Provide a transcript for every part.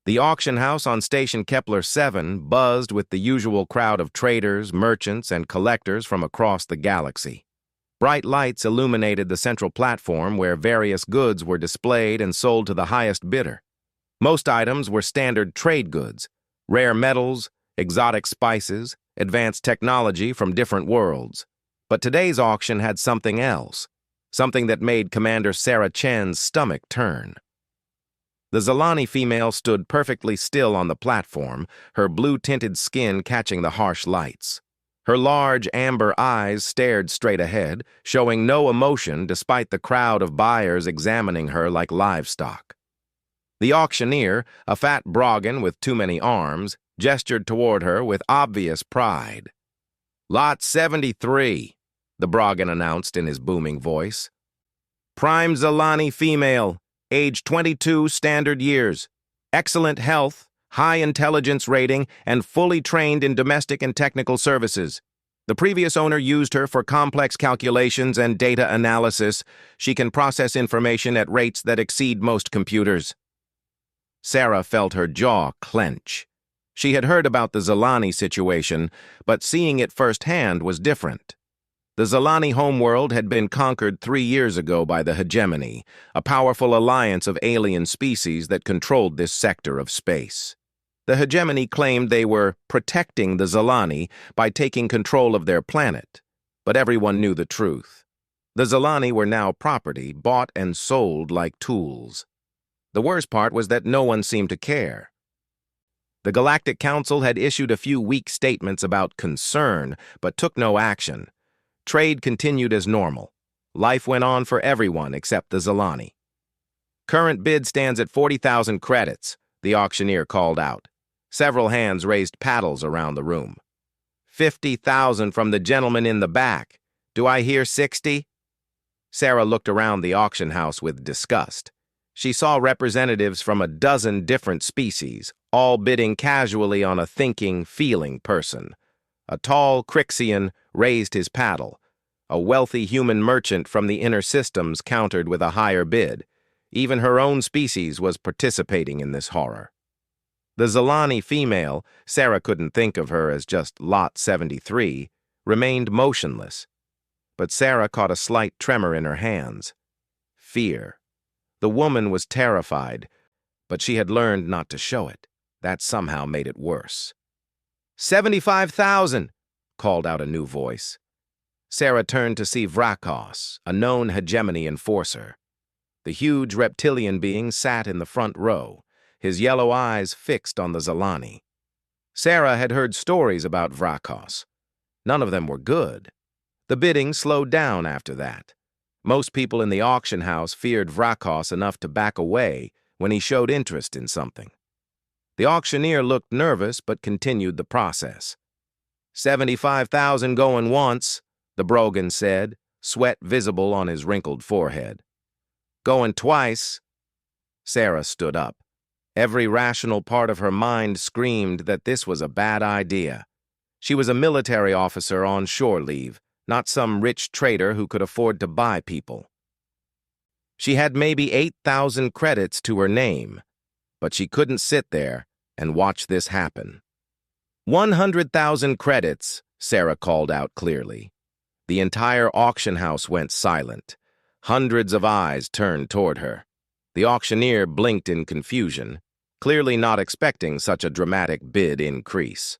The auction house on Station Kepler 7 buzzed with the usual crowd of traders, merchants, and collectors from across the galaxy. Bright lights illuminated the central platform where various goods were displayed and sold to the highest bidder. Most items were standard trade goods, rare metals, exotic spices, advanced technology from different worlds. But today's auction had something else, something that made Commander Sarah Chen's stomach turn. The Zilani female stood perfectly still on the platform, her blue-tinted skin catching the harsh lights. Her large amber eyes stared straight ahead, showing no emotion despite the crowd of buyers examining her like livestock. The auctioneer, a fat Broggan with too many arms, gestured toward her with obvious pride. "Lot 73, the Broggan announced in his booming voice. "Prime Zilani female, age 22 standard years, excellent health, high intelligence rating, and fully trained in domestic and technical services. The previous owner used her for complex calculations and data analysis. She can process information at rates that exceed most computers." Sarah felt her jaw clench. She had heard about the Zilani situation, but seeing it firsthand was different. The Zilani homeworld had been conquered 3 years ago by the Hegemony, a powerful alliance of alien species that controlled this sector of space. The Hegemony claimed they were protecting the Zilani by taking control of their planet, but everyone knew the truth. The Zilani were now property, bought and sold like tools. The worst part was that no one seemed to care. The Galactic Council had issued a few weak statements about concern, but took no action. Trade continued as normal. Life went on for everyone except the Zilani. "Current bid stands at 40,000 credits, the auctioneer called out. Several hands raised paddles around the room. 50,000 from the gentleman in the back. Do I hear 60? Sarah looked around the auction house with disgust. She saw representatives from a dozen different species, all bidding casually on a thinking, feeling person. A tall Crixian raised his paddle. A wealthy human merchant from the inner systems countered with a higher bid. Even her own species was participating in this horror. The Zilani female, Sarah couldn't think of her as just Lot 73, remained motionless. But Sarah caught a slight tremor in her hands. Fear. The woman was terrified, but she had learned not to show it. That somehow made it worse. 75,000, called out a new voice. Sarah turned to see Vrakos, a known hegemony enforcer. The huge reptilian being sat in the front row, his yellow eyes fixed on the Zilani. Sarah had heard stories about Vrakos. None of them were good. The bidding slowed down after that. Most people in the auction house feared Vrakos enough to back away when he showed interest in something. The auctioneer looked nervous but continued the process. 75,000 going once, the Broggan said, sweat visible on his wrinkled forehead. Going twice. Sarah stood up. Every rational part of her mind screamed that this was a bad idea. She was a military officer on shore leave, not some rich trader who could afford to buy people. She had maybe 8,000 credits to her name, but she couldn't sit there and watch this happen. 100,000 credits, Sarah called out clearly. The entire auction house went silent. Hundreds of eyes turned toward her. The auctioneer blinked in confusion, clearly not expecting such a dramatic bid increase.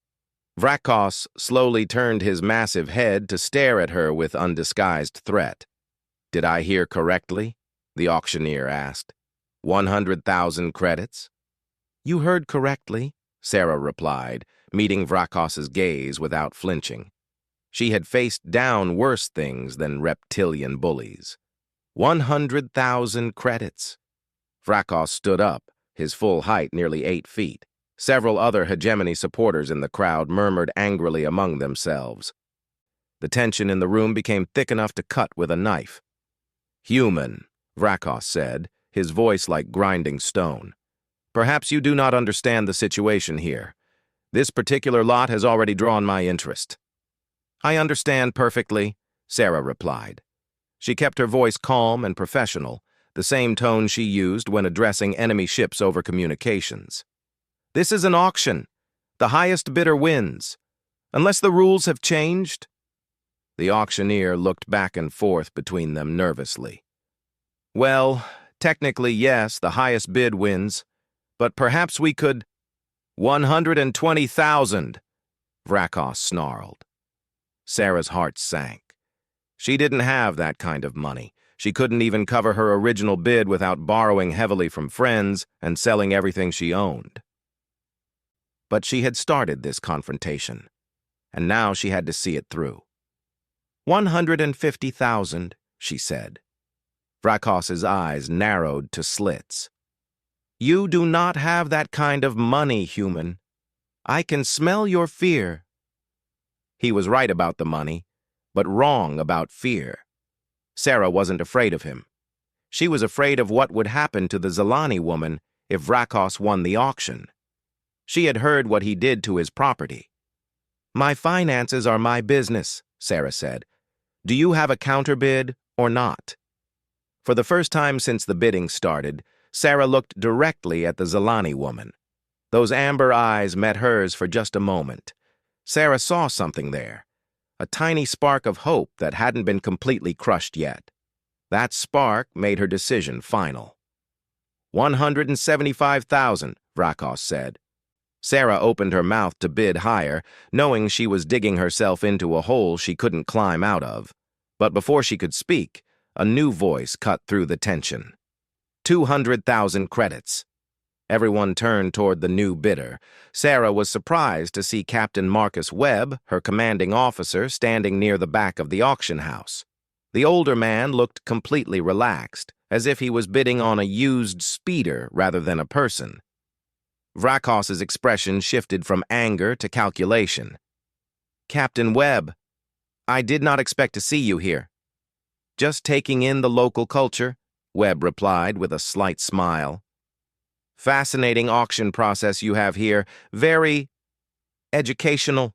Vrakos slowly turned his massive head to stare at her with undisguised threat. "Did I hear correctly?" the auctioneer asked. 100,000 credits? "You heard correctly," Sarah replied, meeting Vrakos's gaze without flinching. She had faced down worse things than reptilian bullies. 100,000 credits. Vrakos stood up, his full height nearly 8 feet. Several other hegemony supporters in the crowd murmured angrily among themselves. The tension in the room became thick enough to cut with a knife. "Human," Vrakos said, his voice like grinding stone. "Perhaps you do not understand the situation here. This particular lot has already drawn my interest." "I understand perfectly," Sarah replied. She kept her voice calm and professional, the same tone she used when addressing enemy ships over communications. This is an auction. The highest bidder wins. Unless the rules have changed? The auctioneer looked back and forth between them nervously. Well, technically, yes, the highest bid wins. But perhaps we could— 120,000, Vrakos snarled. Sarah's heart sank. She didn't have that kind of money. She couldn't even cover her original bid without borrowing heavily from friends and selling everything she owned. But she had started this confrontation, and now she had to see it through. 150,000, she said. Vrakos's eyes narrowed to slits. You do not have that kind of money, human. I can smell your fear. He was right about the money, but wrong about fear. Sarah wasn't afraid of him. She was afraid of what would happen to the Zelani woman if Vrakos won the auction. She had heard what he did to his property. My finances are my business, Sarah said. Do you have a counterbid or not? For the first time since the bidding started, Sarah looked directly at the Zelani woman. Those amber eyes met hers for just a moment. Sarah saw something there, a tiny spark of hope that hadn't been completely crushed yet. That spark made her decision final. 175,000, Vrakos said. Sarah opened her mouth to bid higher, knowing she was digging herself into a hole she couldn't climb out of. But before she could speak, a new voice cut through the tension. 200,000 credits. Everyone turned toward the new bidder. Sarah was surprised to see Captain Marcus Webb, her commanding officer, standing near the back of the auction house. The older man looked completely relaxed, as if he was bidding on a used speeder rather than a person. Vrakos's expression shifted from anger to calculation. Captain Webb, I did not expect to see you here. Just taking in the local culture, Webb replied with a slight smile. Fascinating auction process you have here, very educational.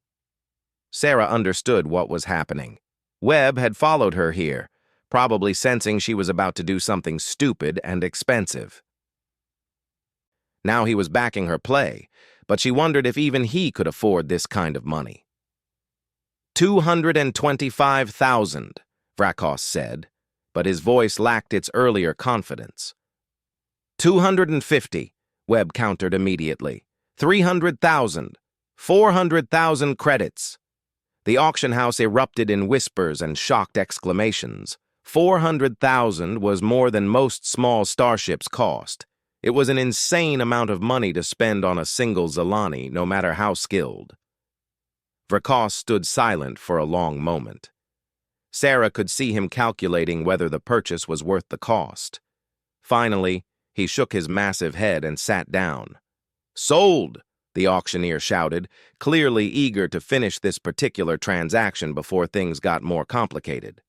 Sarah understood what was happening. Webb had followed her here, probably sensing she was about to do something stupid and expensive. Now he was backing her play, but she wondered if even he could afford this kind of money. 225,000, Vrakos said, but his voice lacked its earlier confidence. 250, Webb countered immediately. 300,000, 400,000 credits. The auction house erupted in whispers and shocked exclamations. 400,000 was more than most small starships cost. It was an insane amount of money to spend on a single Zelani, no matter how skilled. Vrakos stood silent for a long moment. Sarah could see him calculating whether the purchase was worth the cost. Finally, he shook his massive head and sat down. Sold, the auctioneer shouted, clearly eager to finish this particular transaction before things got more complicated.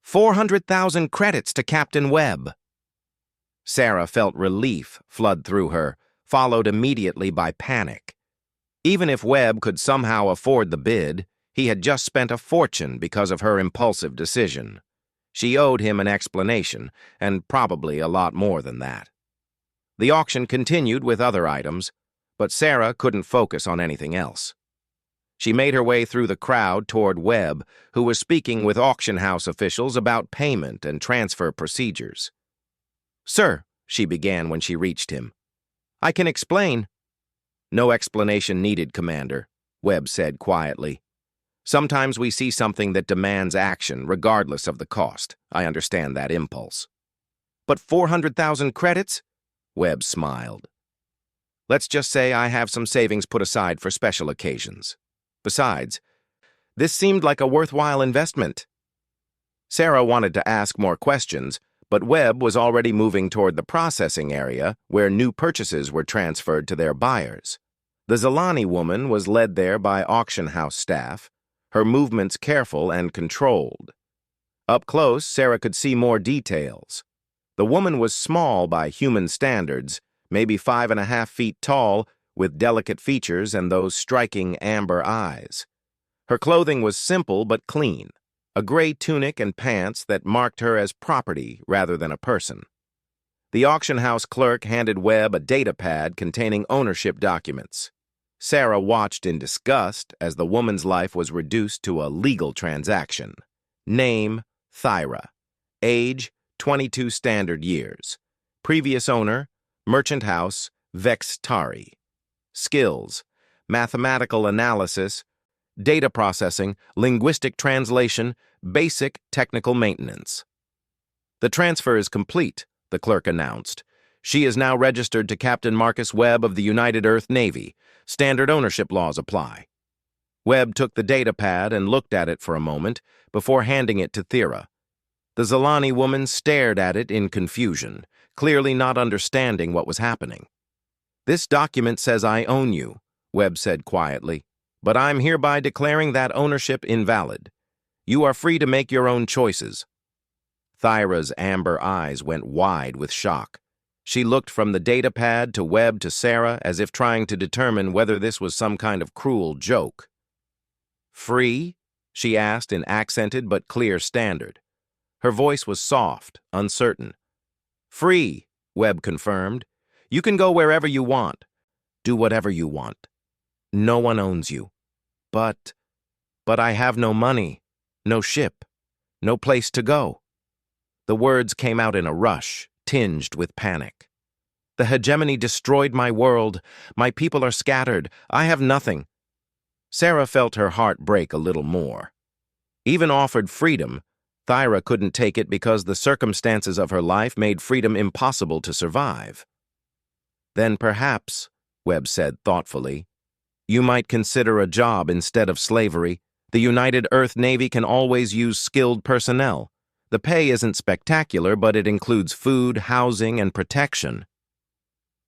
400,000 credits to Captain Webb. Sarah felt relief flood through her, followed immediately by panic. Even if Webb could somehow afford the bid, he had just spent a fortune because of her impulsive decision. She owed him an explanation, and probably a lot more than that. The auction continued with other items, but Sarah couldn't focus on anything else. She made her way through the crowd toward Webb, who was speaking with auction house officials about payment and transfer procedures. Sir, she began when she reached him. I can explain. No explanation needed, Commander, Webb said quietly. Sometimes we see something that demands action, regardless of the cost. I understand that impulse. But 400,000 credits? Webb smiled. Let's just say I have some savings put aside for special occasions. Besides, this seemed like a worthwhile investment. Sarah wanted to ask more questions, but Webb was already moving toward the processing area where new purchases were transferred to their buyers. The Zelani woman was led there by auction house staff, her movements careful and controlled. Up close, Sarah could see more details. The woman was small by human standards, maybe 5.5 feet tall, with delicate features and those striking amber eyes. Her clothing was simple but clean, a gray tunic and pants that marked her as property rather than a person. The auction house clerk handed Webb a data pad containing ownership documents. Sarah watched in disgust as the woman's life was reduced to a legal transaction. Name, Thyra. Age, 22 standard years. Previous owner, Merchant House, Vextari. Skills, mathematical analysis, data processing, linguistic translation, basic technical maintenance. The transfer is complete, the clerk announced. She is now registered to Captain Marcus Webb of the United Earth Navy. Standard ownership laws apply. Webb took the data pad and looked at it for a moment before handing it to Thyra. The Zalani woman stared at it in confusion, clearly not understanding what was happening. "This document says I own you," Webb said quietly, "but I'm hereby declaring that ownership invalid. You are free to make your own choices." Thyra's amber eyes went wide with shock. She looked from the data pad to Webb to Sarah as if trying to determine whether this was some kind of cruel joke. "Free?" she asked in accented but clear standard. Her voice was soft, uncertain. "Free," Webb confirmed. "You can go wherever you want. Do whatever you want. No one owns you. But I have no money, no ship, no place to go." The words came out in a rush, tinged with panic. "The hegemony destroyed my world. My people are scattered. I have nothing." Sarah felt her heart break a little more. Even offered freedom, Thyra couldn't take it because the circumstances of her life made freedom impossible to survive. "Then perhaps," Webb said thoughtfully, "you might consider a job instead of slavery. The United Earth Navy can always use skilled personnel. The pay isn't spectacular, but it includes food, housing, and protection."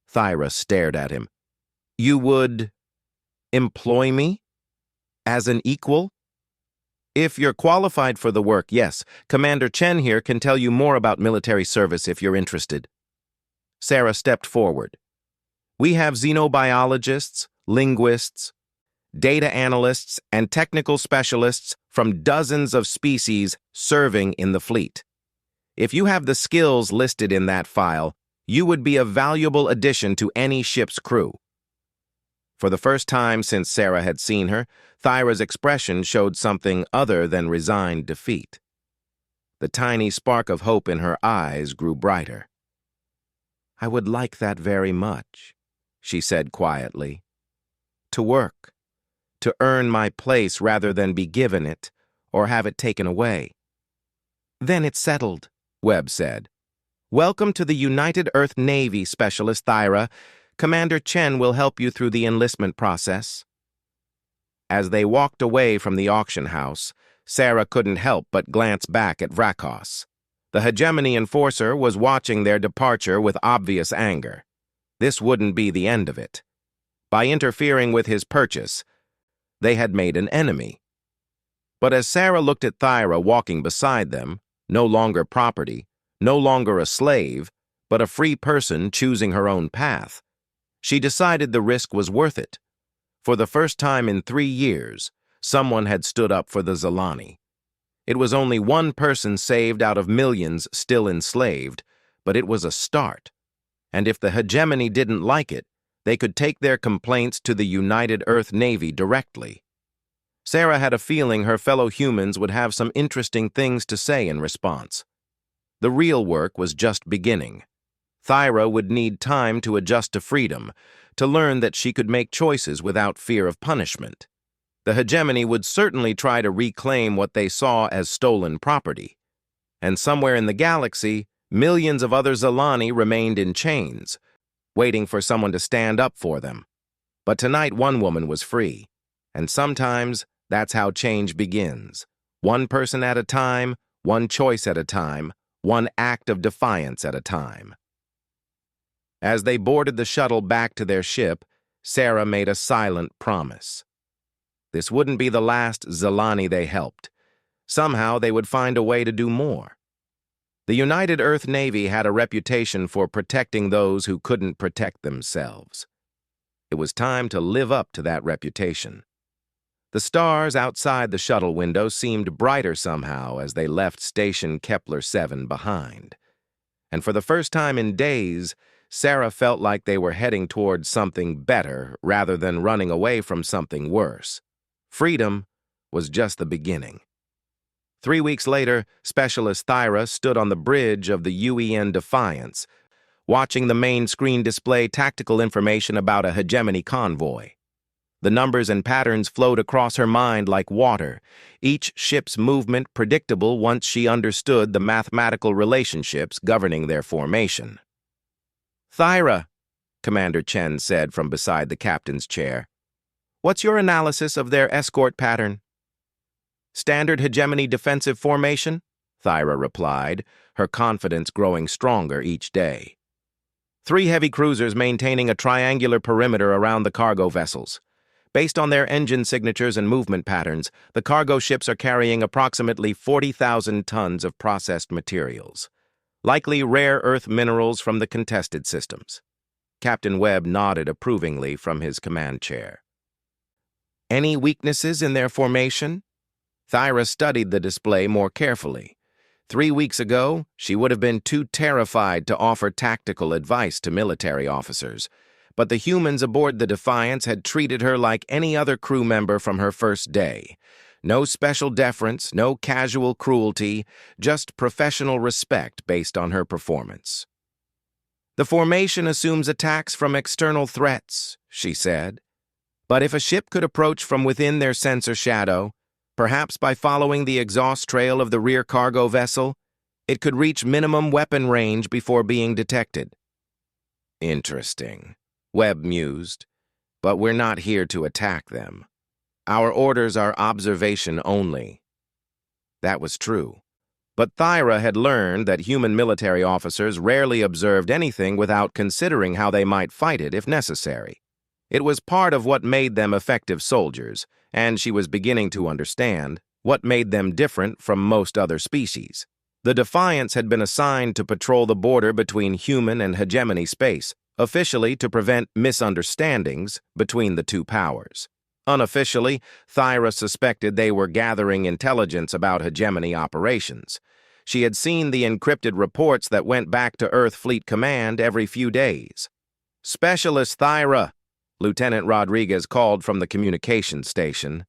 Thyra stared at him. "You would employ me? As an equal?" "If you're qualified for the work, yes. Commander Chen here can tell you more about military service if you're interested." Sarah stepped forward. "We have xenobiologists, linguists, data analysts, and technical specialists from dozens of species serving in the fleet. If you have the skills listed in that file, you would be a valuable addition to any ship's crew." For the first time since Sarah had seen her, Thyra's expression showed something other than resigned defeat. The tiny spark of hope in her eyes grew brighter. "I would like that very much," she said quietly. "To work. To earn my place rather than be given it, or have it taken away." "Then it's settled," Webb said. "Welcome to the United Earth Navy, Specialist Thyra. Commander Chen will help you through the enlistment process." As they walked away from the auction house, Sarah couldn't help but glance back at Vrakos. The hegemony enforcer was watching their departure with obvious anger. This wouldn't be the end of it. By interfering with his purchase, they had made an enemy. But as Sarah looked at Thyra walking beside them, no longer property, no longer a slave, but a free person choosing her own path, she decided the risk was worth it. For the first time in 3 years, someone had stood up for the Zalani. It was only one person saved out of millions still enslaved, but it was a start. And if the hegemony didn't like it, they could take their complaints to the United Earth Navy directly. Sarah had a feeling her fellow humans would have some interesting things to say in response. The real work was just beginning. Thyra would need time to adjust to freedom, to learn that she could make choices without fear of punishment. The hegemony would certainly try to reclaim what they saw as stolen property. And somewhere in the galaxy, millions of other Zalani remained in chains, waiting for someone to stand up for them. But tonight one woman was free, and sometimes that's how change begins. One person at a time, one choice at a time, one act of defiance at a time. As they boarded the shuttle back to their ship, Sarah made a silent promise. This wouldn't be the last Zalani they helped. Somehow they would find a way to do more. The United Earth Navy had a reputation for protecting those who couldn't protect themselves. It was time to live up to that reputation. The stars outside the shuttle window seemed brighter somehow as they left Station Kepler 7 behind. And for the first time in days, Sarah felt like they were heading towards something better rather than running away from something worse. Freedom was just the beginning. 3 weeks later, Specialist Thyra stood on the bridge of the UEN Defiance, watching the main screen display tactical information about a hegemony convoy. The numbers and patterns flowed across her mind like water, each ship's movement predictable once she understood the mathematical relationships governing their formation. "Thyra," Commander Chen said from beside the captain's chair, "what's your analysis of their escort pattern?" "Standard hegemony defensive formation," Thyra replied, her confidence growing stronger each day. 3 heavy cruisers maintaining a triangular perimeter around the cargo vessels. Based on their engine signatures and movement patterns, the cargo ships are carrying approximately 40,000 tons of processed materials, likely rare earth minerals from the contested systems. Captain Webb nodded approvingly from his command chair. "Any weaknesses in their formation?" Thyra studied the display more carefully. 3 weeks ago, she would have been too terrified to offer tactical advice to military officers, but the humans aboard the Defiance had treated her like any other crew member from her first day. No special deference, no casual cruelty, just professional respect based on her performance. "The formation assumes attacks from external threats," she said. "But if a ship could approach from within their sensor shadow, perhaps by following the exhaust trail of the rear cargo vessel, it could reach minimum weapon range before being detected." "Interesting," Webb mused, "but we're not here to attack them. Our orders are observation only." That was true. But Thyra had learned that human military officers rarely observed anything without considering how they might fight it if necessary. It was part of what made them effective soldiers, and she was beginning to understand what made them different from most other species. The Defiance had been assigned to patrol the border between human and hegemony space, officially to prevent misunderstandings between the two powers. Unofficially, Thyra suspected they were gathering intelligence about hegemony operations. She had seen the encrypted reports that went back to Earth Fleet Command every few days. "Specialist Thyra," Lieutenant Rodriguez called from the communications station.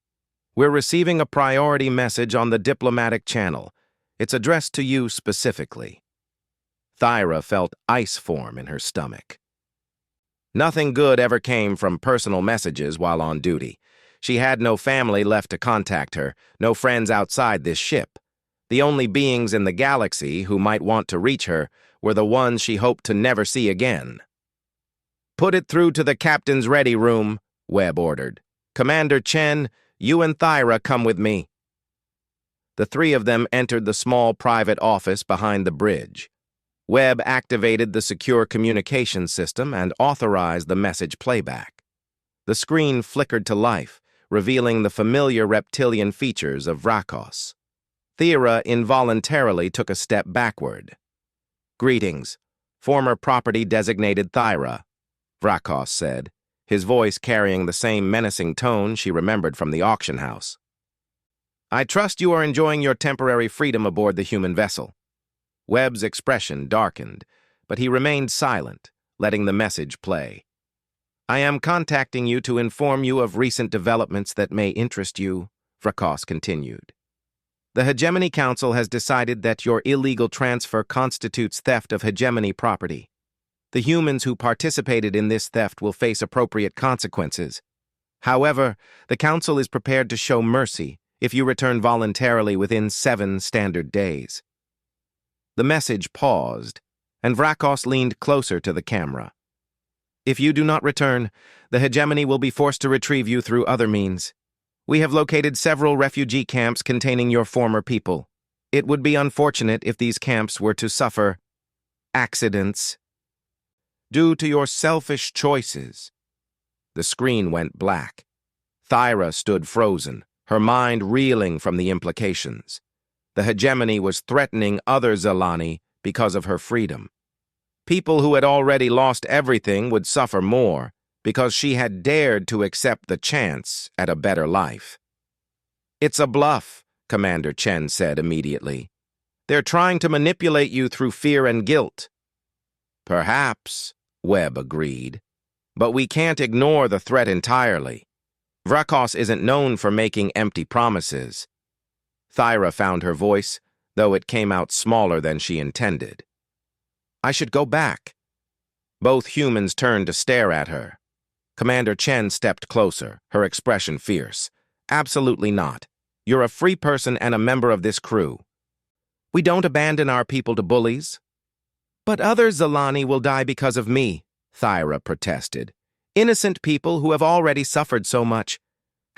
"We're receiving a priority message on the diplomatic channel. It's addressed to you specifically." Thyra felt ice form in her stomach. Nothing good ever came from personal messages while on duty. She had no family left to contact her, no friends outside this ship. The only beings in the galaxy who might want to reach her were the ones she hoped to never see again. "Put it through to the captain's ready room," Webb ordered. "Commander Chen, you and Thyra come with me." The 3 of them entered the small private office behind the bridge. Webb activated the secure communications system and authorized the message playback. The screen flickered to life, revealing the familiar reptilian features of Vrakos. Thyra involuntarily took a step backward. "Greetings, former property-designated Thyra," Vrakos said, his voice carrying the same menacing tone she remembered from the auction house. "I trust you are enjoying your temporary freedom aboard the human vessel." Webb's expression darkened, but he remained silent, letting the message play. "I am contacting you to inform you of recent developments that may interest you," Vrakos continued. "The Hegemony Council has decided that your illegal transfer constitutes theft of hegemony property. The humans who participated in this theft will face appropriate consequences. However, the Council is prepared to show mercy if you return voluntarily within 7 standard days." The message paused, and Vrakos leaned closer to the camera. "If you do not return, the hegemony will be forced to retrieve you through other means. We have located several refugee camps containing your former people. It would be unfortunate if these camps were to suffer accidents due to your selfish choices." The screen went black. Thyra stood frozen, her mind reeling from the implications. The hegemony was threatening other Zelani because of her freedom. People who had already lost everything would suffer more because she had dared to accept the chance at a better life. "It's a bluff," Commander Chen said immediately. They're trying to manipulate you through fear and guilt. Perhaps, Webb agreed. But we can't ignore the threat entirely. Vrakos isn't known for making empty promises. Thyra found her voice, though it came out smaller than she intended. I should go back. Both humans turned to stare at her. Commander Chen stepped closer, her expression fierce. Absolutely not. You're a free person and a member of this crew. We don't abandon our people to bullies. But other Zalani will die because of me, Thyra protested. Innocent people who have already suffered so much.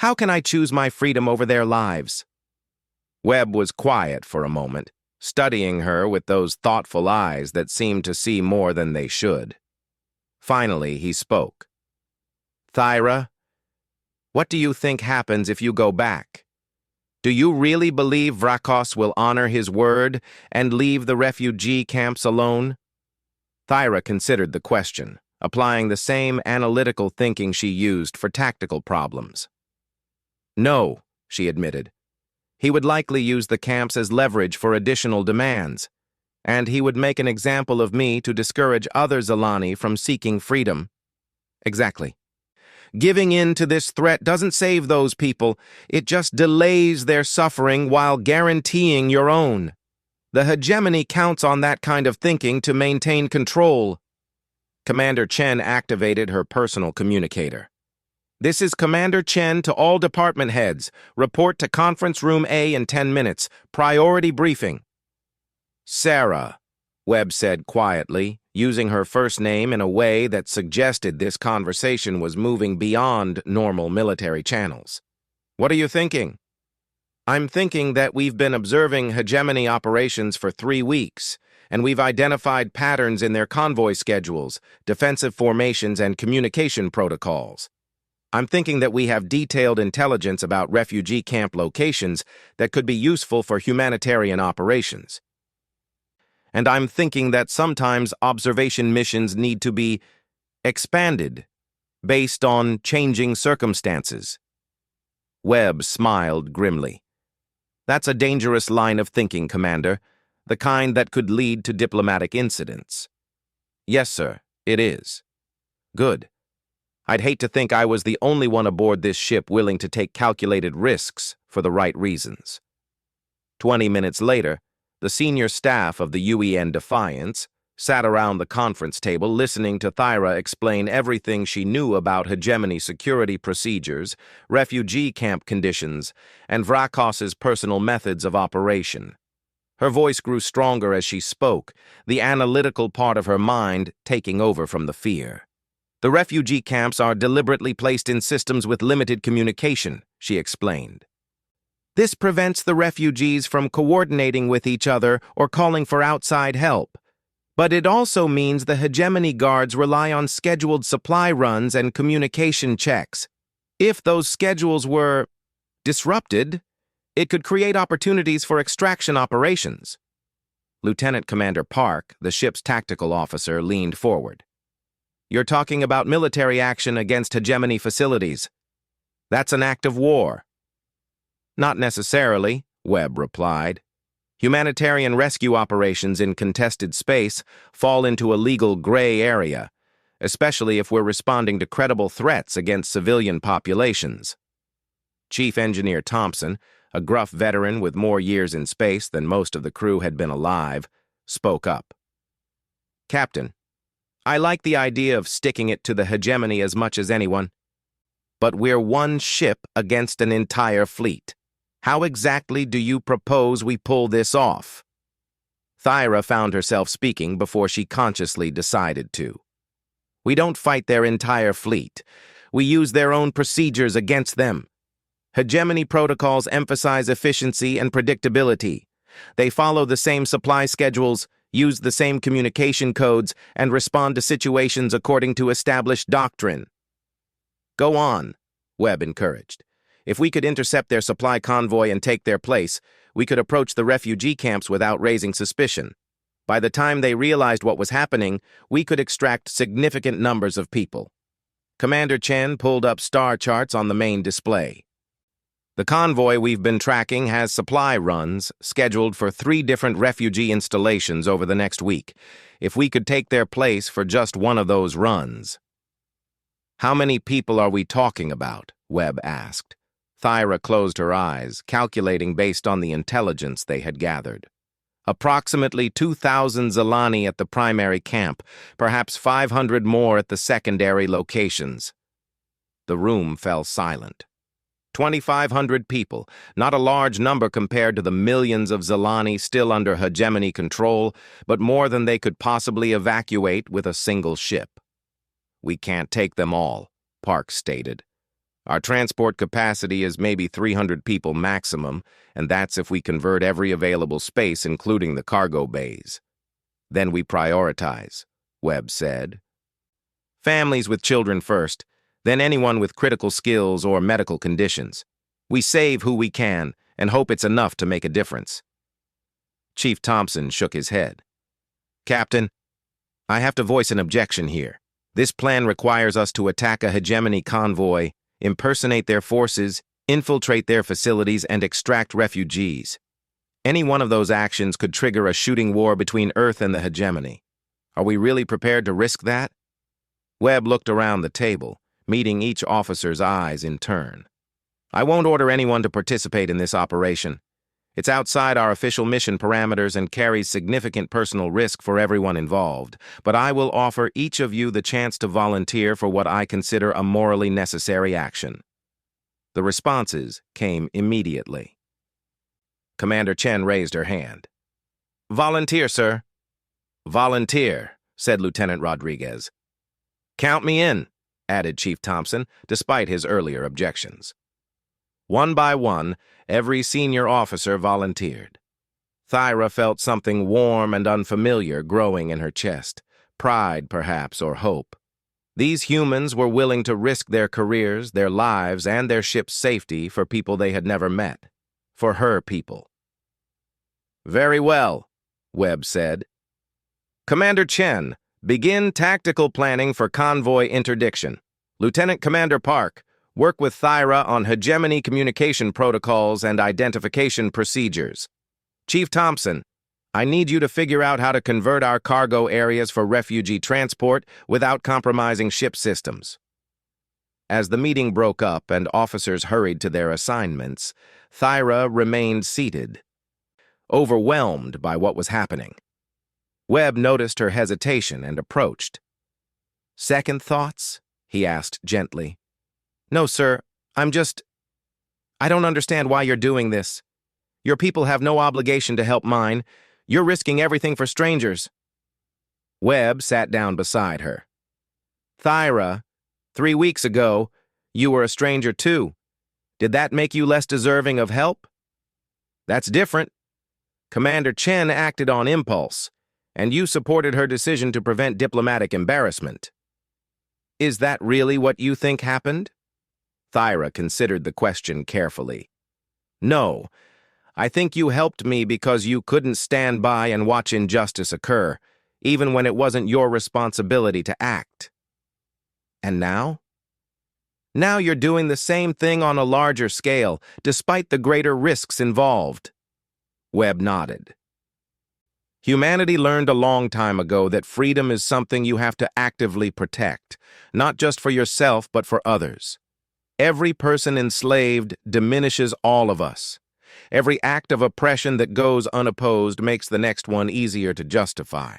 How can I choose my freedom over their lives? Webb was quiet for a moment, studying her with those thoughtful eyes that seemed to see more than they should. Finally, he spoke. Thyra, what do you think happens if you go back? Do you really believe Vrakos will honor his word and leave the refugee camps alone? Thyra considered the question, applying the same analytical thinking she used for tactical problems. No, she admitted. He would likely use the camps as leverage for additional demands, and he would make an example of me to discourage other Zalani from seeking freedom. Exactly. Giving in to this threat doesn't save those people, it just delays their suffering while guaranteeing your own. The hegemony counts on that kind of thinking to maintain control. Commander Chen activated her personal communicator. This is Commander Chen to all department heads. Report to Conference Room A in 10 minutes. Priority briefing. Sarah, Webb said quietly, using her first name in a way that suggested this conversation was moving beyond normal military channels. What are you thinking? I'm thinking that we've been observing hegemony operations for 3 weeks, and we've identified patterns in their convoy schedules, defensive formations, and communication protocols. I'm thinking that we have detailed intelligence about refugee camp locations that could be useful for humanitarian operations. And I'm thinking that sometimes observation missions need to be expanded based on changing circumstances. Webb smiled grimly. That's a dangerous line of thinking, Commander, the kind that could lead to diplomatic incidents. Yes, sir, it is. Good. I'd hate to think I was the only one aboard this ship willing to take calculated risks for the right reasons. 20 minutes later, the senior staff of the UEN Defiance sat around the conference table listening to Thyra explain everything she knew about hegemony security procedures, refugee camp conditions, and Vrakos's personal methods of operation. Her voice grew stronger as she spoke, the analytical part of her mind taking over from the fear. The refugee camps are deliberately placed in systems with limited communication, she explained. This prevents the refugees from coordinating with each other or calling for outside help. But it also means the hegemony guards rely on scheduled supply runs and communication checks. If those schedules were disrupted, it could create opportunities for extraction operations. Lieutenant Commander Park, the ship's tactical officer, leaned forward. You're talking about military action against hegemony facilities. That's an act of war. Not necessarily, Webb replied. Humanitarian rescue operations in contested space fall into a legal gray area, especially if we're responding to credible threats against civilian populations. Chief Engineer Thompson, a gruff veteran with more years in space than most of the crew had been alive, spoke up. Captain, I like the idea of sticking it to the hegemony as much as anyone. But we're one ship against an entire fleet. How exactly do you propose we pull this off? Thyra found herself speaking before she consciously decided to. We don't fight their entire fleet. We use their own procedures against them. Hegemony protocols emphasize efficiency and predictability. They follow the same supply schedules, use the same communication codes, and respond to situations according to established doctrine. Go on, Webb encouraged. If we could intercept their supply convoy and take their place, we could approach the refugee camps without raising suspicion. By the time they realized what was happening, we could extract significant numbers of people. Commander Chen pulled up star charts on the main display. The convoy we've been tracking has supply runs scheduled for 3 different refugee installations over the next week. If we could take their place for just one of those runs. How many people are we talking about? Webb asked. Thyra closed her eyes, calculating based on the intelligence they had gathered. Approximately 2,000 Zilani at the primary camp, perhaps 500 more at the secondary locations. The room fell silent. 2,500 people, not a large number compared to the millions of Zilani still under hegemony control, but more than they could possibly evacuate with a single ship. We can't take them all, Parks stated. Our transport capacity is maybe 300 people maximum, and that's if we convert every available space, including the cargo bays. Then we prioritize, Webb said. Families with children first, then anyone with critical skills or medical conditions. We save who we can and hope it's enough to make a difference. Chief Thompson shook his head. Captain, I have to voice an objection here. This plan requires us to attack a hegemony convoy, impersonate their forces, infiltrate their facilities, and extract refugees. Any one of those actions could trigger a shooting war between Earth and the hegemony. Are we really prepared to risk that? Webb looked around the table, meeting each officer's eyes in turn. I won't order anyone to participate in this operation. It's outside our official mission parameters and carries significant personal risk for everyone involved, but I will offer each of you the chance to volunteer for what I consider a morally necessary action. The responses came immediately. Commander Chen raised her hand. Volunteer, sir. Volunteer, said Lieutenant Rodriguez. Count me in, added Chief Thompson, despite his earlier objections. One by one, every senior officer volunteered. Thyra felt something warm and unfamiliar growing in her chest, pride perhaps, or hope. These humans were willing to risk their careers, their lives, and their ship's safety for people they had never met, for her people. Very well, Webb said. Commander Chen, begin tactical planning for convoy interdiction. Lieutenant Commander Park, work with Thyra on hegemony communication protocols and identification procedures. Chief Thompson, I need you to figure out how to convert our cargo areas for refugee transport without compromising ship systems. As the meeting broke up and officers hurried to their assignments, Thyra remained seated, overwhelmed by what was happening. Webb noticed her hesitation and approached. Second thoughts? He asked gently. No, sir, I don't understand why you're doing this. Your people have no obligation to help mine. You're risking everything for strangers. Webb sat down beside her. Thyra, 3 weeks ago, you were a stranger too. Did that make you less deserving of help? That's different. Commander Chen acted on impulse, and you supported her decision to prevent diplomatic embarrassment. Is that really what you think happened? Thyra considered the question carefully. No, I think you helped me because you couldn't stand by and watch injustice occur, even when it wasn't your responsibility to act. And now? Now you're doing the same thing on a larger scale, despite the greater risks involved. Webb nodded. Humanity learned a long time ago that freedom is something you have to actively protect, not just for yourself but for others. Every person enslaved diminishes all of us. Every act of oppression that goes unopposed makes the next one easier to justify.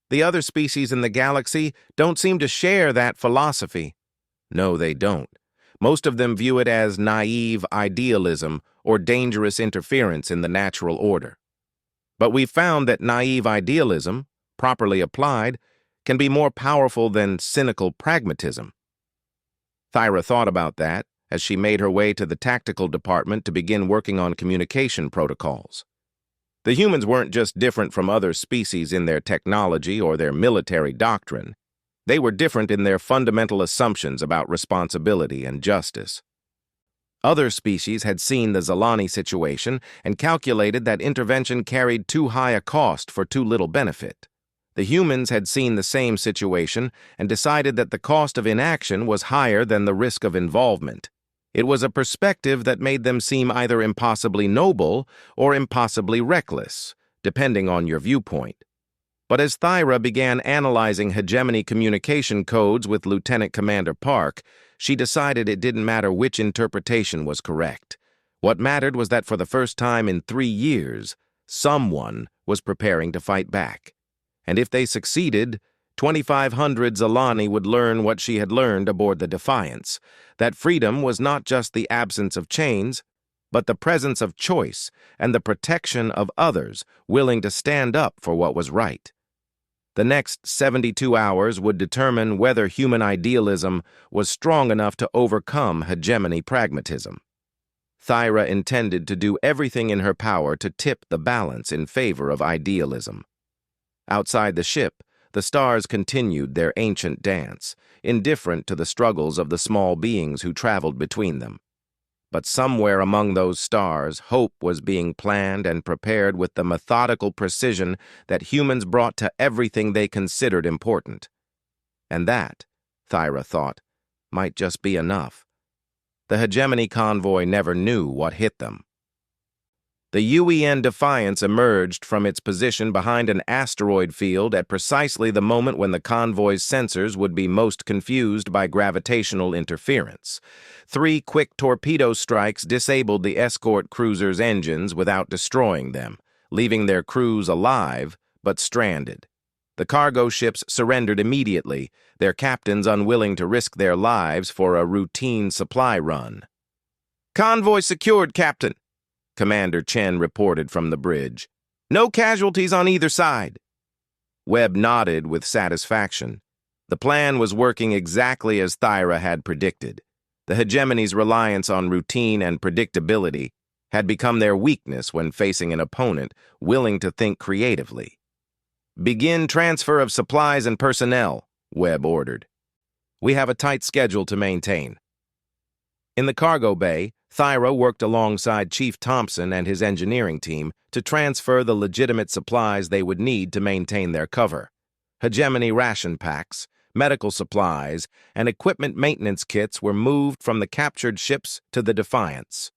The other species in the galaxy don't seem to share that philosophy. No, they don't. Most of them view it as naive idealism or dangerous interference in the natural order. But we've found that naive idealism, properly applied, can be more powerful than cynical pragmatism. Thyra thought about that as she made her way to the tactical department to begin working on communication protocols. The humans weren't just different from other species in their technology or their military doctrine. They were different in their fundamental assumptions about responsibility and justice. Other species had seen the Zilani situation and calculated that intervention carried too high a cost for too little benefit. The humans had seen the same situation and decided that the cost of inaction was higher than the risk of involvement. It was a perspective that made them seem either impossibly noble or impossibly reckless, depending on your viewpoint. But as Thyra began analyzing hegemony communication codes with Lieutenant Commander Park, she decided it didn't matter which interpretation was correct. What mattered was that for the first time in 3 years, someone was preparing to fight back. And if they succeeded, 2,500 Zalani would learn what she had learned aboard the Defiance, that freedom was not just the absence of chains, but the presence of choice and the protection of others willing to stand up for what was right. The next 72 hours would determine whether human idealism was strong enough to overcome hegemony pragmatism. Thyra intended to do everything in her power to tip the balance in favor of idealism. Outside the ship, the stars continued their ancient dance, indifferent to the struggles of the small beings who traveled between them. But somewhere among those stars, hope was being planned and prepared with the methodical precision that humans brought to everything they considered important. And that, Thyra thought, might just be enough. The hegemony convoy never knew what hit them. The UEN Defiance emerged from its position behind an asteroid field at precisely the moment when the convoy's sensors would be most confused by gravitational interference. 3 quick torpedo strikes disabled the escort cruiser's engines without destroying them, leaving their crews alive but stranded. The cargo ships surrendered immediately, their captains unwilling to risk their lives for a routine supply run. "Convoy secured, Captain," Commander Chen reported from the bridge. "No casualties on either side." Webb nodded with satisfaction. The plan was working exactly as Thyra had predicted. The hegemony's reliance on routine and predictability had become their weakness when facing an opponent willing to think creatively. "Begin transfer of supplies and personnel," Webb ordered. "We have a tight schedule to maintain." In the cargo bay, Thyra worked alongside Chief Thompson and his engineering team to transfer the legitimate supplies they would need to maintain their cover. Hegemony ration packs, medical supplies, and equipment maintenance kits were moved from the captured ships to the Defiance.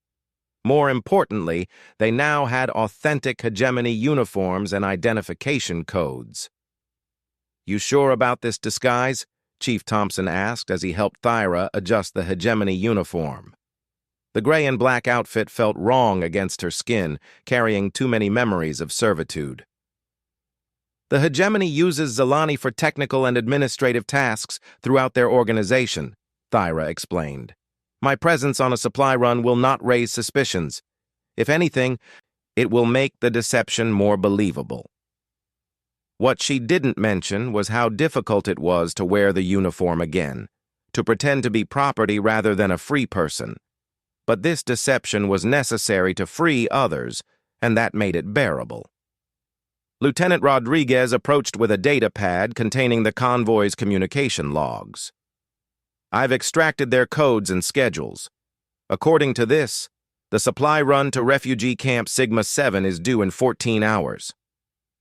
More importantly, they now had authentic hegemony uniforms and identification codes. "You sure about this disguise?" Chief Thompson asked as he helped Thyra adjust the hegemony uniform. The gray and black outfit felt wrong against her skin, carrying too many memories of servitude. "The hegemony uses Zalani for technical and administrative tasks throughout their organization," Thyra explained. "My presence on a supply run will not raise suspicions. If anything, it will make the deception more believable." What she didn't mention was how difficult it was to wear the uniform again, to pretend to be property rather than a free person. But this deception was necessary to free others, and that made it bearable. Lieutenant Rodriguez approached with a data pad containing the convoy's communication logs. "I've extracted their codes and schedules. According to this, the supply run to Refugee Camp Sigma 7 is due in 14 hours.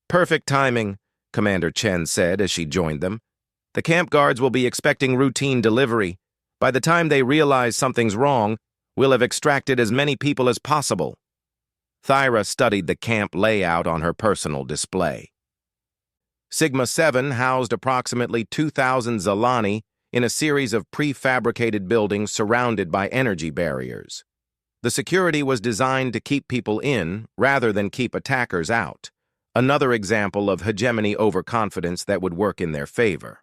"Perfect timing," Commander Chen said as she joined them. "The camp guards will be expecting routine delivery. By the time they realize something's wrong, we'll have extracted as many people as possible." Thyra studied the camp layout on her personal display. Sigma 7 housed approximately 2,000 Zalani in a series of prefabricated buildings surrounded by energy barriers. The security was designed to keep people in rather than keep attackers out, another example of hegemony overconfidence that would work in their favor.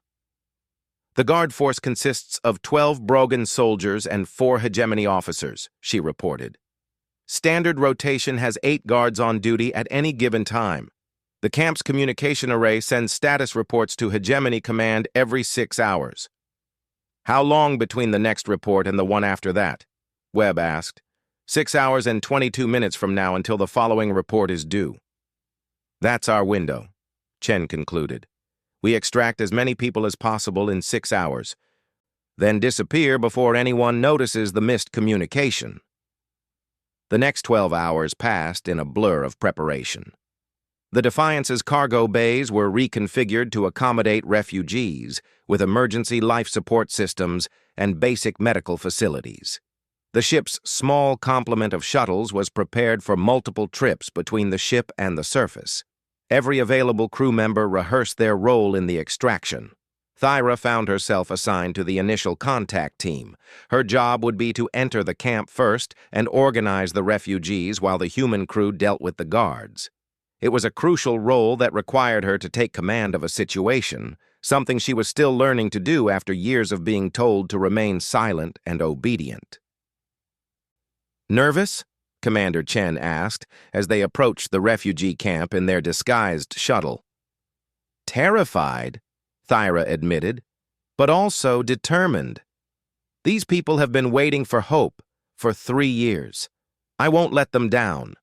"The guard force consists of 12 Brogan soldiers and 4 hegemony officers," she reported. "Standard rotation has 8 guards on duty at any given time. The camp's communication array sends status reports to Hegemony Command every 6 hours. "How long between the next report and the one after that?" Webb asked. 6 hours and 22 minutes from now until the following report is due." "That's our window," Chen concluded. "We extract as many people as possible in 6 hours, then disappear before anyone notices the missed communication." The next 12 hours passed in a blur of preparation. The Defiance's cargo bays were reconfigured to accommodate refugees, with emergency life support systems and basic medical facilities. The ship's small complement of shuttles was prepared for multiple trips between the ship and the surface. Every available crew member rehearsed their role in the extraction. Thyra found herself assigned to the initial contact team. Her job would be to enter the camp first and organize the refugees while the human crew dealt with the guards. It was a crucial role that required her to take command of a situation, something she was still learning to do after years of being told to remain silent and obedient. "Nervous?" Commander Chen asked as they approached the refugee camp in their disguised shuttle. "Terrified," Thyra admitted, "but also determined. These people have been waiting for hope for 3 years. I won't let them down."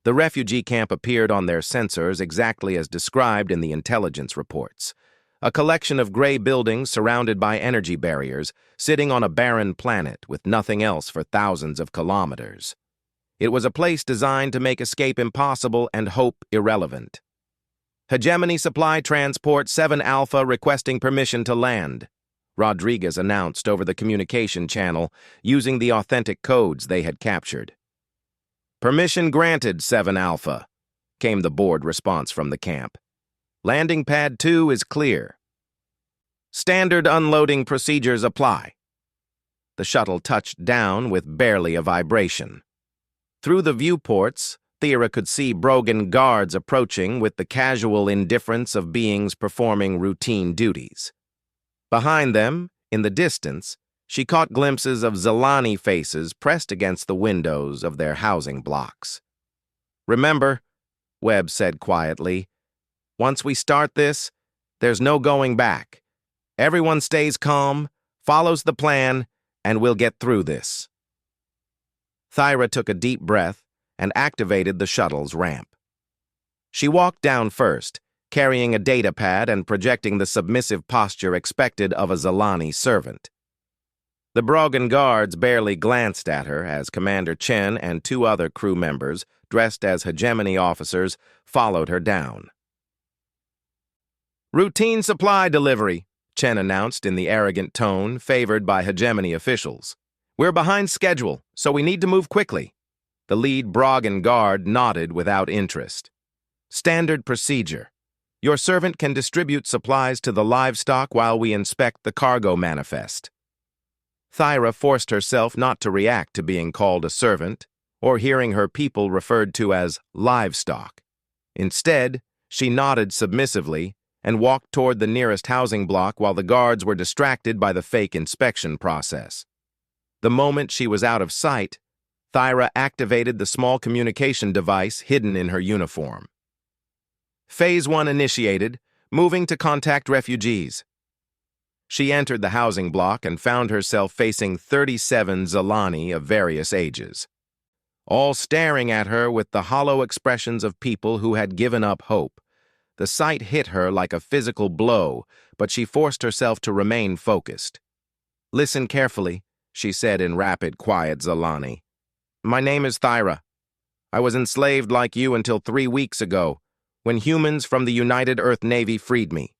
The refugee camp appeared on their sensors exactly as described in the intelligence reports. A collection of gray buildings surrounded by energy barriers, sitting on a barren planet with nothing else for thousands of kilometers. It was a place designed to make escape impossible and hope irrelevant. "Hegemony Supply Transport 7 Alpha requesting permission to land," Rodriguez announced over the communication channel using the authentic codes they had captured. "Permission granted, 7 Alpha," came the board response from the camp. "Landing pad 2 is clear. Standard unloading procedures apply." The shuttle touched down with barely a vibration. Through the viewports, Thyra could see Brogan guards approaching with the casual indifference of beings performing routine duties. Behind them, in the distance, she caught glimpses of Zilani faces pressed against the windows of their housing blocks. "Remember," Webb said quietly, "once we start this, there's no going back. Everyone stays calm, follows the plan, and we'll get through this." Thyra took a deep breath and activated the shuttle's ramp. She walked down first, carrying a data pad and projecting the submissive posture expected of a Zilani servant. The Brogan guards barely glanced at her as Commander Chen and 2 other crew members, dressed as hegemony officers, followed her down. "Routine supply delivery," Chen announced in the arrogant tone favored by hegemony officials. "We're behind schedule, so we need to move quickly." The lead Brogan guard nodded without interest. "Standard procedure. Your servant can distribute supplies to the livestock while we inspect the cargo manifest." Thyra forced herself not to react to being called a servant or hearing her people referred to as livestock. Instead, she nodded submissively and walked toward the nearest housing block while the guards were distracted by the fake inspection process. The moment she was out of sight, Thyra activated the small communication device hidden in her uniform. "Phase 1 initiated, moving to contact refugees." She entered the housing block and found herself facing 37 Zilani of various ages, all staring at her with the hollow expressions of people who had given up hope. The sight hit her like a physical blow, but she forced herself to remain focused. "Listen carefully," she said in rapid, quiet Zilani. "My name is Thyra. I was enslaved like you until 3 weeks ago, when humans from the United Earth Navy freed me.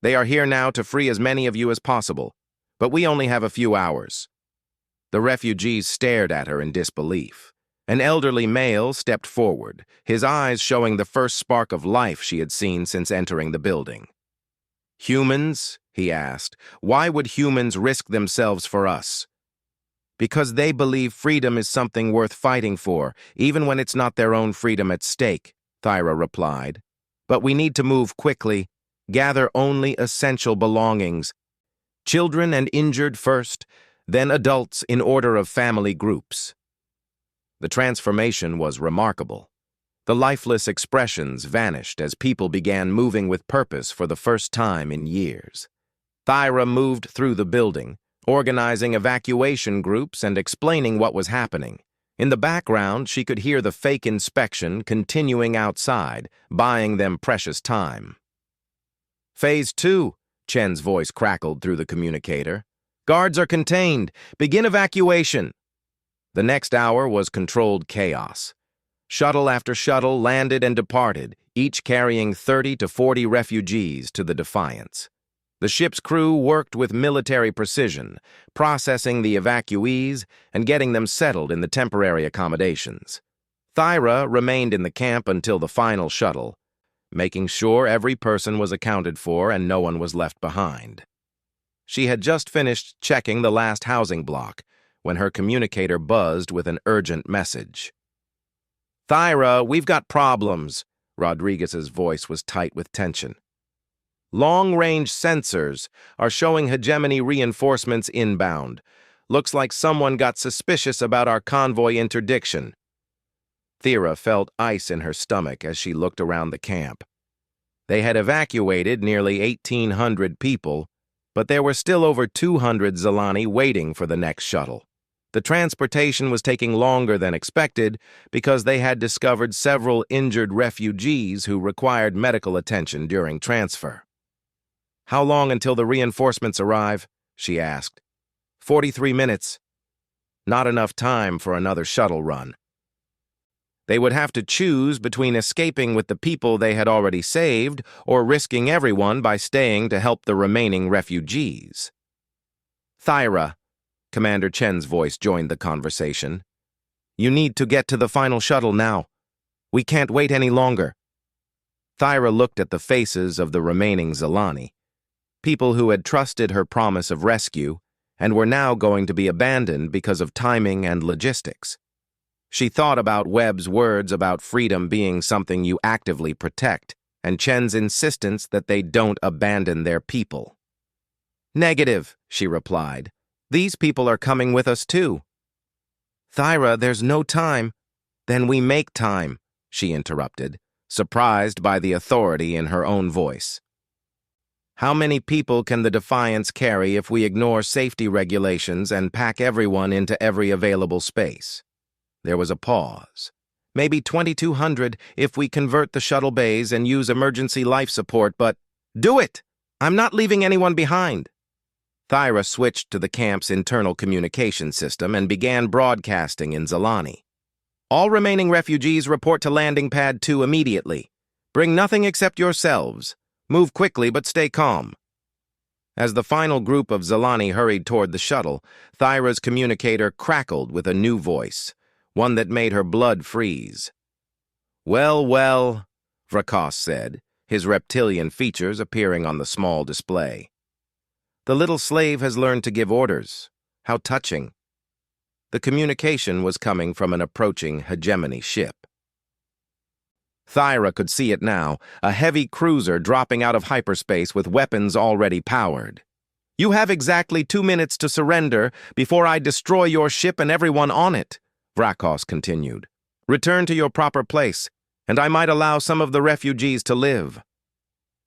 They are here now to free as many of you as possible, but we only have a few hours." The refugees stared at her in disbelief. An elderly male stepped forward, his eyes showing the first spark of life she had seen since entering the building. "Humans?" he asked. "Why would humans risk themselves for us?" "Because they believe freedom is something worth fighting for, even when it's not their own freedom at stake," Thyra replied. "But we need to move quickly. Gather only essential belongings. Children and injured first, then adults in order of family groups." The transformation was remarkable. The lifeless expressions vanished as people began moving with purpose for the first time in years. Thyra moved through the building, organizing evacuation groups and explaining what was happening. In the background, she could hear the fake inspection continuing outside, buying them precious time. "Phase 2, Chen's voice crackled through the communicator. "Guards are contained. Begin evacuation." The next hour was controlled chaos. Shuttle after shuttle landed and departed, each carrying 30 to 40 refugees to the Defiance. The ship's crew worked with military precision, processing the evacuees and getting them settled in the temporary accommodations. Thyra remained in the camp until the final shuttle, making sure every person was accounted for and no one was left behind. She had just finished checking the last housing block when her communicator buzzed with an urgent message. "Thyra, we've got problems." Rodriguez's voice was tight with tension. "Long-range sensors are showing hegemony reinforcements inbound. Looks like someone got suspicious about our convoy interdiction." Thyra felt ice in her stomach as she looked around the camp. They had evacuated nearly 1,800 people, but there were still over 200 Zilani waiting for the next shuttle. The transportation was taking longer than expected because they had discovered several injured refugees who required medical attention during transfer. "How long until the reinforcements arrive?" she asked. 43 minutes. Not enough time for another shuttle run. They would have to choose between escaping with the people they had already saved or risking everyone by staying to help the remaining refugees. "Thyra," Commander Chen's voice joined the conversation. "You need to get to the final shuttle now. We can't wait any longer." Thyra looked at the faces of the remaining Zilani, people who had trusted her promise of rescue and were now going to be abandoned because of timing and logistics. She thought about Webb's words about freedom being something you actively protect, and Chen's insistence that they don't abandon their people. "Negative," she replied. "These people are coming with us too." "Thyra, there's no time." "Then we make time," she interrupted, surprised by the authority in her own voice. "How many people can the Defiance carry if we ignore safety regulations and pack everyone into every available space?" There was a pause. "Maybe 2,200 if we convert the shuttle bays and use emergency life support, but—" "Do it! I'm not leaving anyone behind." Thyra switched to the camp's internal communication system and began broadcasting in Zilani. "All remaining refugees report to Landing Pad 2 immediately. Bring nothing except yourselves. Move quickly but stay calm." As the final group of Zilani hurried toward the shuttle, Thyra's communicator crackled with a new voice, one that made her blood freeze. "Well, well," Vrakas said, his reptilian features appearing on the small display. "The little slave has learned to give orders. How touching." The communication was coming from an approaching hegemony ship. Thyra could see it now, a heavy cruiser dropping out of hyperspace with weapons already powered. "You have exactly 2 minutes to surrender before I destroy your ship and everyone on it," Vrakas continued. "Return to your proper place, and I might allow some of the refugees to live."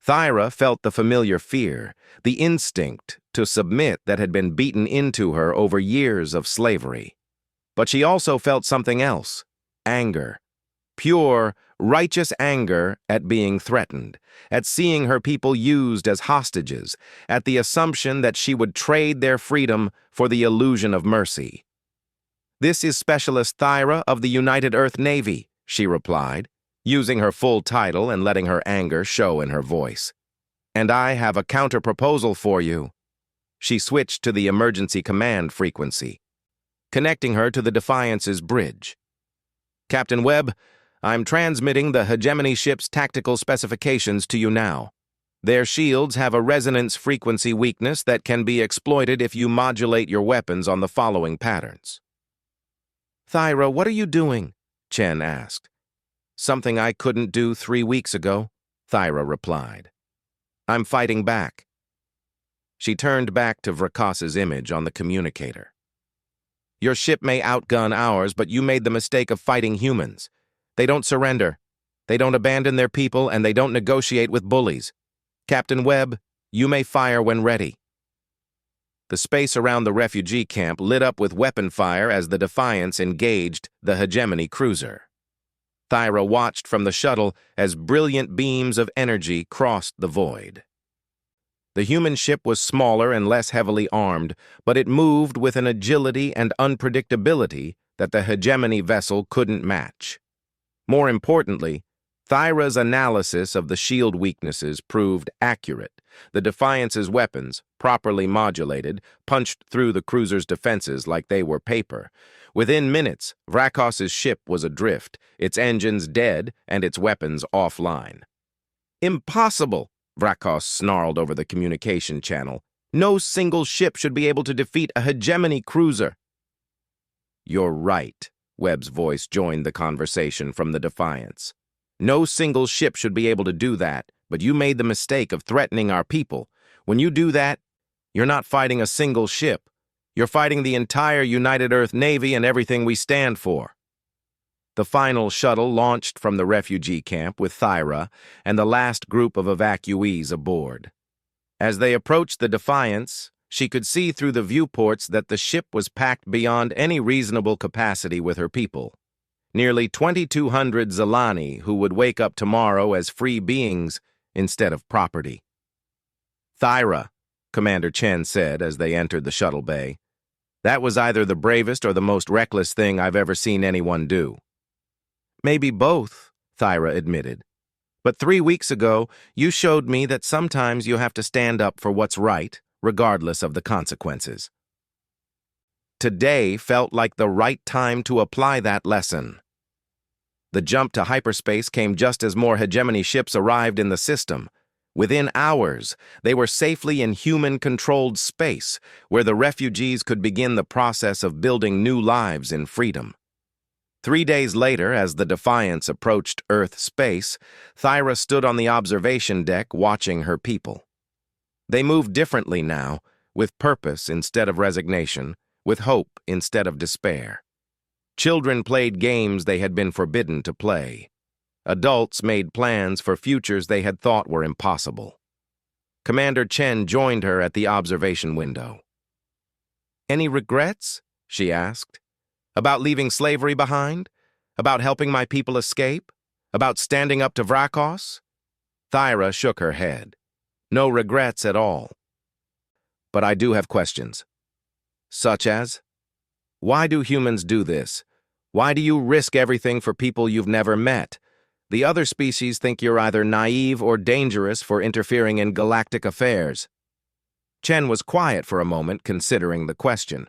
Thyra felt the familiar fear, the instinct to submit that had been beaten into her over years of slavery. But she also felt something else, anger. Pure, righteous anger at being threatened, at seeing her people used as hostages, at the assumption that she would trade their freedom for the illusion of mercy. "This is Specialist Thyra of the United Earth Navy," she replied, using her full title and letting her anger show in her voice. "And I have a counter-proposal for you." She switched to the emergency command frequency, connecting her to the Defiance's bridge. "Captain Webb, I'm transmitting the hegemony ship's tactical specifications to you now. Their shields have a resonance frequency weakness that can be exploited if you modulate your weapons on the following patterns." "Thyra, what are you doing?" Chen asked. "Something I couldn't do 3 weeks ago," Thyra replied. "I'm fighting back." She turned back to Vrakas's image on the communicator. "Your ship may outgun ours, but you made the mistake of fighting humans. They don't surrender. They don't abandon their people, and they don't negotiate with bullies. Captain Webb, you may fire when ready." The space around the refugee camp lit up with weapon fire as the Defiance engaged the hegemony cruiser. Thyra watched from the shuttle as brilliant beams of energy crossed the void. The human ship was smaller and less heavily armed, but it moved with an agility and unpredictability that the hegemony vessel couldn't match. More importantly, Thyra's analysis of the shield weaknesses proved accurate. The Defiance's weapons, properly modulated, punched through the cruiser's defenses like they were paper. Within minutes, Vrakos's ship was adrift, its engines dead and its weapons offline. "Impossible!" Vrakos snarled over the communication channel. "No single ship should be able to defeat a hegemony cruiser." "You're right," Webb's voice joined the conversation from the Defiance. "No single ship should be able to do that, but you made the mistake of threatening our people. When you do that, you're not fighting a single ship. You're fighting the entire United Earth Navy and everything we stand for." The final shuttle launched from the refugee camp with Thyra and the last group of evacuees aboard. As they approached the Defiance, she could see through the viewports that the ship was packed beyond any reasonable capacity with her people. Nearly 2,200 Zelani who would wake up tomorrow as free beings instead of property. "Thyra," Commander Chen said as they entered the shuttle bay, "that was either the bravest or the most reckless thing I've ever seen anyone do." "Maybe both," Thyra admitted. "But 3 weeks ago, you showed me that sometimes you have to stand up for what's right, regardless of the consequences." Today felt like the right time to apply that lesson. The jump to hyperspace came just as more hegemony ships arrived in the system. Within hours, they were safely in human-controlled space, where the refugees could begin the process of building new lives in freedom. 3 days later, as the Defiance approached Earth space, Thyra stood on the observation deck watching her people. They moved differently now, with purpose instead of resignation, with hope instead of despair. Children played games they had been forbidden to play. Adults made plans for futures they had thought were impossible. Commander Chen joined her at the observation window. "Any regrets?" she asked. "About leaving slavery behind? About helping my people escape? About standing up to Vrakos?" Thyra shook her head. "No regrets at all. But I do have questions." "Such as? Why do humans do this? Why do you risk everything for people you've never met? The other species think you're either naive or dangerous for interfering in galactic affairs." Chen was quiet for a moment, considering the question.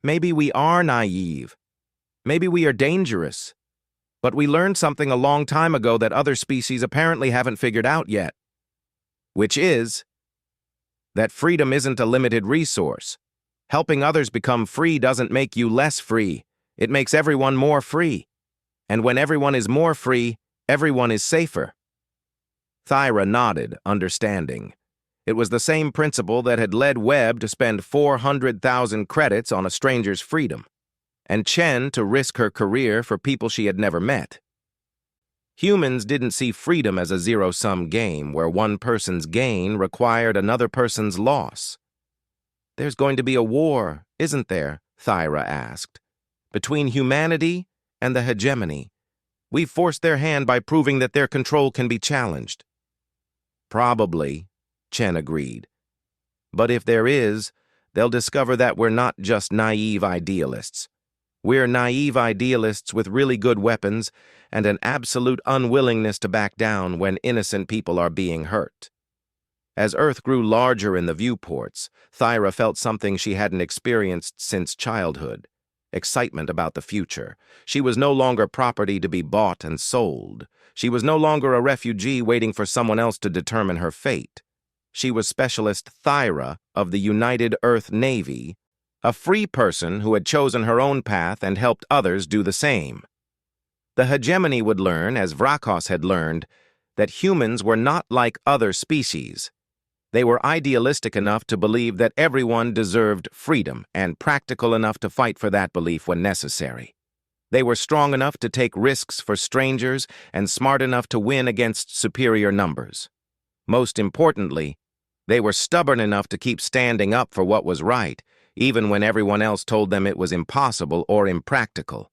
"Maybe we are naive. Maybe we are dangerous. But we learned something a long time ago that other species apparently haven't figured out yet. Which is that freedom isn't a limited resource. Helping others become free doesn't make you less free. It makes everyone more free. And when everyone is more free, everyone is safer." Thyra nodded, understanding. It was the same principle that had led Webb to spend 400,000 credits on a stranger's freedom, and Chen to risk her career for people she had never met. Humans didn't see freedom as a zero-sum game where one person's gain required another person's loss. "There's going to be a war, isn't there?" Thyra asked. "Between humanity and the hegemony. We've forced their hand by proving that their control can be challenged." "Probably," Chen agreed. "But if there is, they'll discover that we're not just naive idealists. We're naive idealists with really good weapons and an absolute unwillingness to back down when innocent people are being hurt." As Earth grew larger in the viewports, Thyra felt something she hadn't experienced since childhood. Excitement about the future. She was no longer property to be bought and sold. She was no longer a refugee waiting for someone else to determine her fate. She was Specialist Thyra of the United Earth Navy, a free person who had chosen her own path and helped others do the same. The hegemony would learn, as Vrakos had learned, that humans were not like other species. They were idealistic enough to believe that everyone deserved freedom and practical enough to fight for that belief when necessary. They were strong enough to take risks for strangers and smart enough to win against superior numbers. Most importantly, they were stubborn enough to keep standing up for what was right, even when everyone else told them it was impossible or impractical.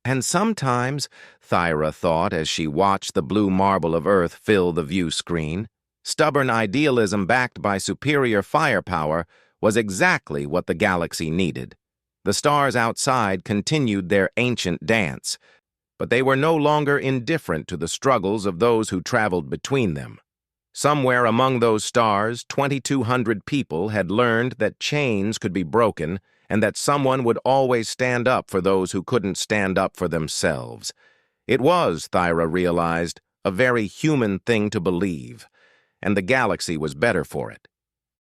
And sometimes, Thyra thought as she watched the blue marble of Earth fill the view screen, stubborn idealism backed by superior firepower was exactly what the galaxy needed. The stars outside continued their ancient dance, But they were no longer indifferent to the struggles of those who traveled between them. Somewhere among those stars, 2,200 people had learned that chains could be broken and that someone would always stand up for those who couldn't stand up for themselves. It was, Thyra realized, a very human thing to believe, and the galaxy was better for it.